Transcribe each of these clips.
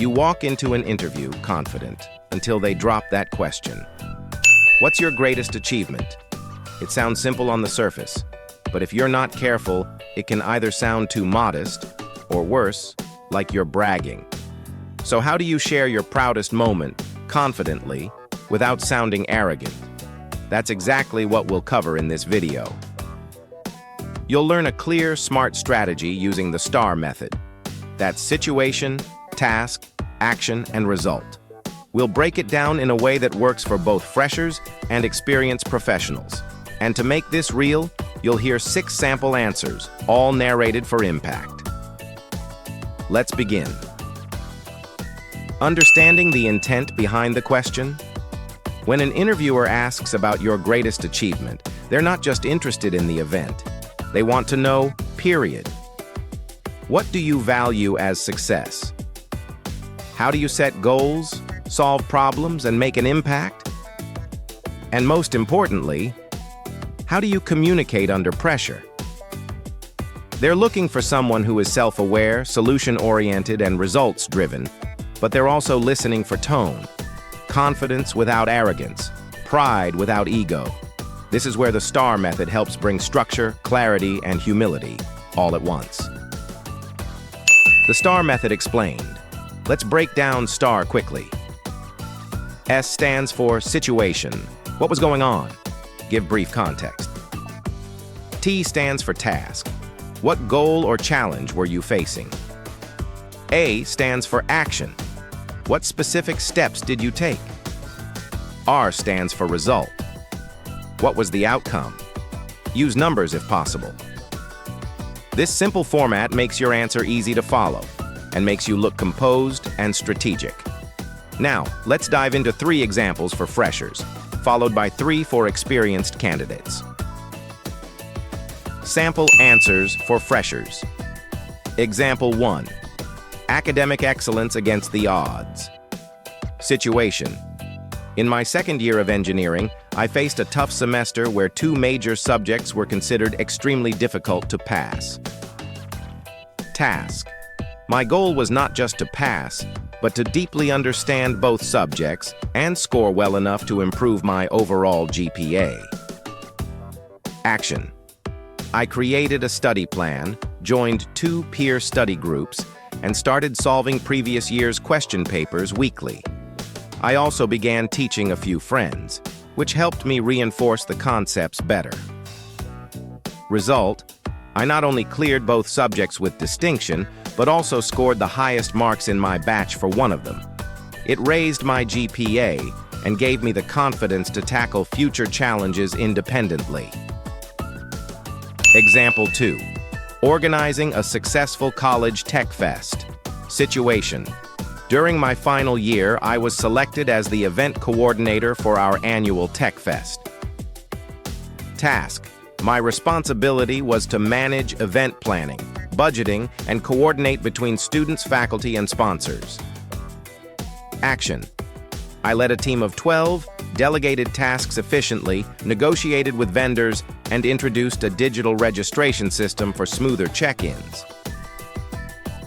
You walk into an interview confident until they drop that question. What's your greatest achievement? It sounds simple on the surface, but if you're not careful, it can either sound too modest or worse, like you're bragging. So how do you share your proudest moment confidently without sounding arrogant? That's exactly what we'll cover in this video. You'll learn a clear, smart strategy using the STAR method. That's situation, task, action, and result. We'll break it down in a way that works for both freshers and experienced professionals. And to make this real, you'll hear 6 sample answers, all narrated for impact. Let's begin. Understanding the intent behind the question? When an interviewer asks about your greatest achievement, they're not just interested in the event. They want to know, period. What do you value as success? How do you set goals, solve problems, and make an impact? And most importantly, how do you communicate under pressure? They're looking for someone who is self-aware, solution-oriented, and results-driven, but they're also listening for tone, confidence without arrogance, pride without ego. This is where the STAR method helps bring structure, clarity, and humility all at once. The STAR method explained. Let's break down STAR quickly. S stands for situation. What was going on? Give brief context. T stands for task. What goal or challenge were you facing? A stands for action. What specific steps did you take? R stands for result. What was the outcome? Use numbers if possible. This simple format makes your answer easy to follow and makes you look composed and strategic. Now, let's dive into 3 examples for freshers, followed by 3 for experienced candidates. Sample answers for freshers. Example 1. Academic excellence against the odds. Situation. In my second year of engineering, I faced a tough semester where 2 major subjects were considered extremely difficult to pass. Task. My goal was not just to pass, but to deeply understand both subjects and score well enough to improve my overall GPA. Action. I created a study plan, joined 2 peer study groups, and started solving previous year's question papers weekly. I also began teaching a few friends, which helped me reinforce the concepts better. Result, I not only cleared both subjects with distinction, but also scored the highest marks in my batch for one of them. It raised my GPA and gave me the confidence to tackle future challenges independently. Example 2. Organizing a successful college tech fest. Situation. During my final year, I was selected as the event coordinator for our annual tech fest. Task. My responsibility was to manage event planning, budgeting, and coordinate between students, faculty, and sponsors. Action. I led a team of 12, delegated tasks efficiently, negotiated with vendors, and introduced a digital registration system for smoother check-ins.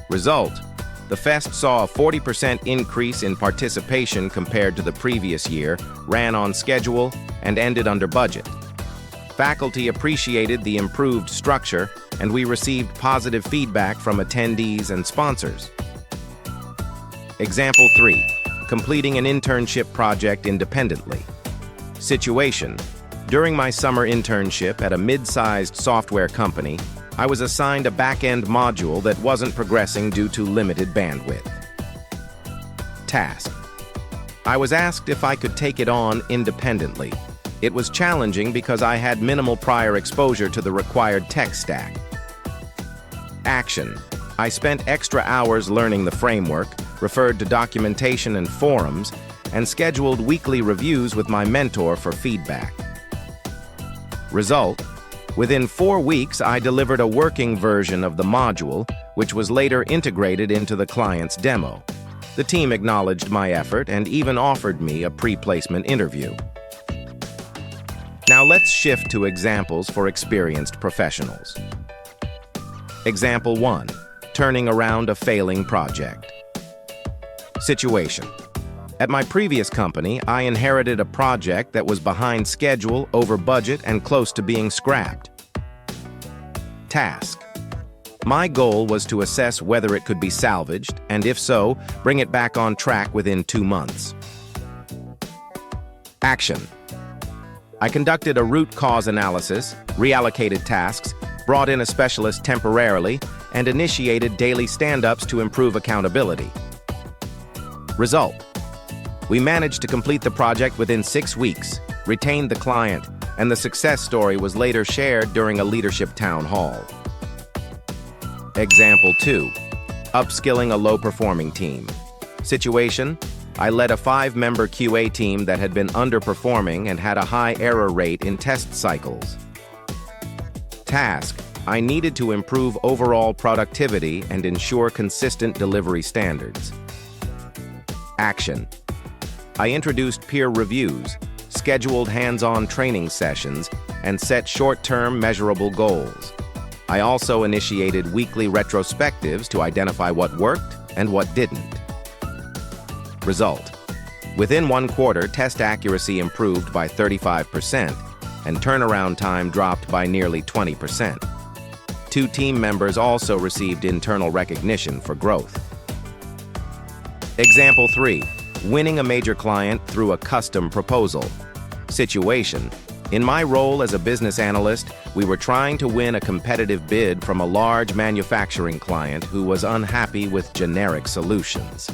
Result. The fest saw a 40% increase in participation compared to the previous year, ran on schedule, and ended under budget. Faculty appreciated the improved structure, and we received positive feedback from attendees and sponsors. Example 3. Completing an internship project independently. Situation. During my summer internship at a mid-sized software company, I was assigned a back-end module that wasn't progressing due to limited bandwidth. Task. I was asked if I could take it on independently. It was challenging because I had minimal prior exposure to the required tech stack. Action. I spent extra hours learning the framework, referred to documentation and forums, and scheduled weekly reviews with my mentor for feedback. Result. Within 4 weeks, I delivered a working version of the module, which was later integrated into the client's demo. The team acknowledged my effort and even offered me a pre-placement interview. Now let's shift to examples for experienced professionals. Example 1. Turning around a failing project. Situation. At my previous company, I inherited a project that was behind schedule, over budget, and close to being scrapped. Task. My goal was to assess whether it could be salvaged, and if so, bring it back on track within 2 months. Action. I conducted a root cause analysis, reallocated tasks, brought in a specialist temporarily, and initiated daily stand-ups to improve accountability. Result. We managed to complete the project within 6 weeks, retained the client, and the success story was later shared during a leadership town hall. Example 2. Upskilling a low-performing team. Situation. I led a 5-member QA team that had been underperforming and had a high error rate in test cycles. Task. I needed to improve overall productivity and ensure consistent delivery standards. Action. I introduced peer reviews, scheduled hands-on training sessions, and set short-term measurable goals. I also initiated weekly retrospectives to identify what worked and what didn't. Result. Within 1 quarter, test accuracy improved by 35%, and turnaround time dropped by nearly 20%. 2 team members also received internal recognition for growth. Example 3. Winning a major client through a custom proposal. Situation. In my role as a business analyst, we were trying to win a competitive bid from a large manufacturing client who was unhappy with generic solutions.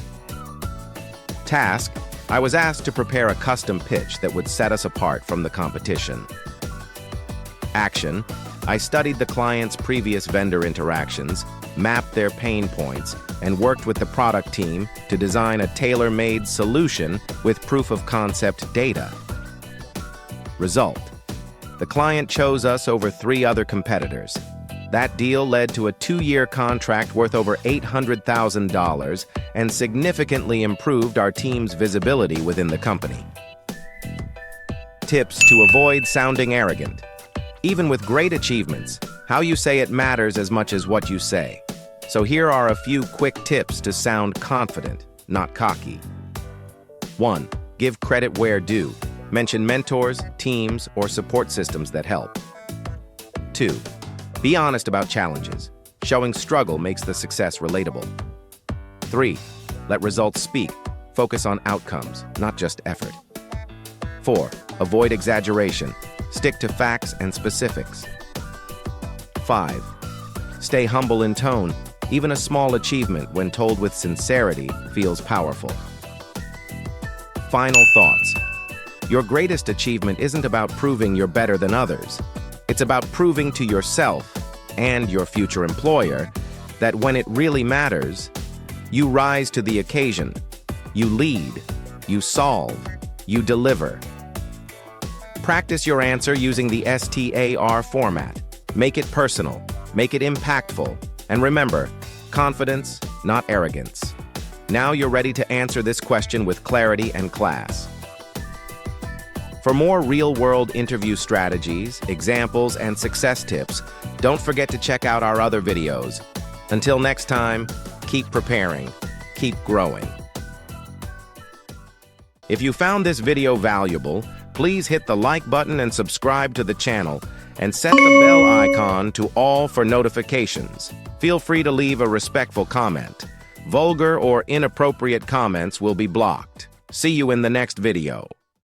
Task. I was asked to prepare a custom pitch that would set us apart from the competition. Action. I studied the client's previous vendor interactions, mapped their pain points, and worked with the product team to design a tailor-made solution with proof-of-concept data. Result. The client chose us over 3 other competitors. That deal led to a 2-year contract worth over $800,000 and significantly improved our team's visibility within the company. Tips to avoid sounding arrogant. Even with great achievements, how you say it matters as much as what you say. So here are a few quick tips to sound confident, not cocky. 1. Give credit where due. Mention mentors, teams, or support systems that help. 2. Be honest about challenges. Showing struggle makes the success relatable. 3. Let results speak. Focus on outcomes, not just effort. 4. Avoid exaggeration. Stick to facts and specifics. 5. Stay humble in tone. Even a small achievement, when told with sincerity, feels powerful. Final thoughts. Your greatest achievement isn't about proving you're better than others. It's about proving to yourself and your future employer that when it really matters, you rise to the occasion. You lead, you solve, you deliver. Practice your answer using the STAR format. Make it personal, make it impactful, and remember, confidence, not arrogance. Now you're ready to answer this question with clarity and class. For more real-world interview strategies, examples, and success tips, don't forget to check out our other videos. Until next time, keep preparing, keep growing. If you found this video valuable, please hit the like button and subscribe to the channel, and set the bell icon to all for notifications. Feel free to leave a respectful comment. Vulgar or inappropriate comments will be blocked. See you in the next video.